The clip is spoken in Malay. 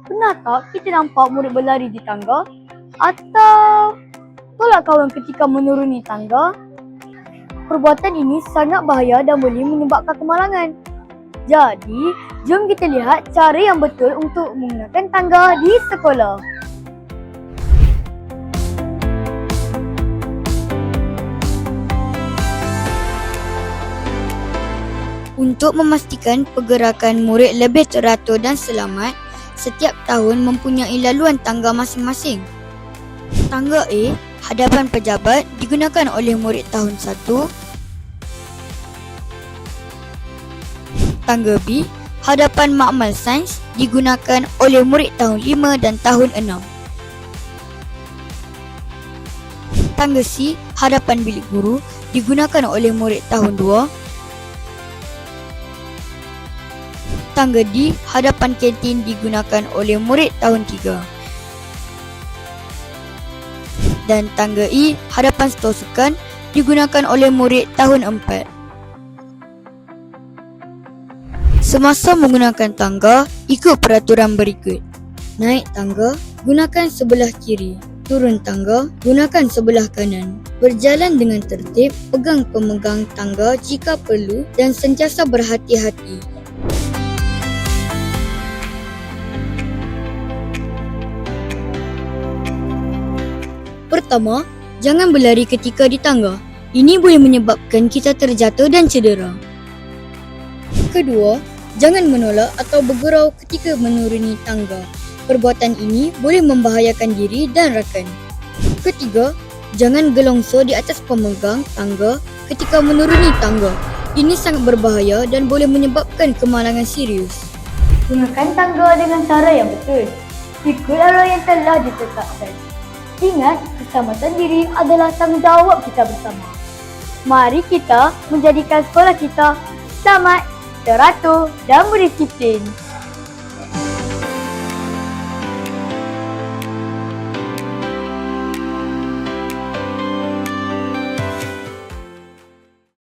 Pernah tak kita nampak murid berlari di tangga? Atau tolak kawan ketika menuruni tangga? Perbuatan ini sangat bahaya dan boleh menyebabkan kemalangan. Jadi, jom kita lihat cara yang betul untuk menggunakan tangga di sekolah. Untuk memastikan pergerakan murid lebih teratur dan selamat, setiap tahun mempunyai laluan tangga masing-masing. Tangga A, hadapan pejabat, digunakan oleh murid tahun 1. Tangga B, hadapan makmal sains, digunakan oleh murid tahun 5 dan tahun 6. Tangga C, hadapan bilik guru, digunakan oleh murid tahun 2. Tangga D, hadapan kantin, digunakan oleh murid tahun 3. Dan tangga E, hadapan stor sukan, digunakan oleh murid tahun 4. Semasa menggunakan tangga, ikut peraturan berikut. Naik tangga, gunakan sebelah kiri. Turun tangga, gunakan sebelah kanan. Berjalan dengan tertib, pegang pemegang tangga jika perlu dan sentiasa berhati-hati. Pertama, jangan berlari ketika di tangga. Ini boleh menyebabkan kita terjatuh dan cedera. Kedua, jangan menolak atau bergurau ketika menuruni tangga. Perbuatan ini boleh membahayakan diri dan rakan. Ketiga, jangan gelongso di atas pemegang tangga ketika menuruni tangga. Ini sangat berbahaya dan boleh menyebabkan kemalangan serius. Gunakan tangga dengan cara yang betul. Ikut arah yang telah ditetapkan. Ingat, keselamatan diri adalah tanggungjawab kita bersama. Mari kita menjadikan sekolah kita selamat, teratur dan berdisiplin.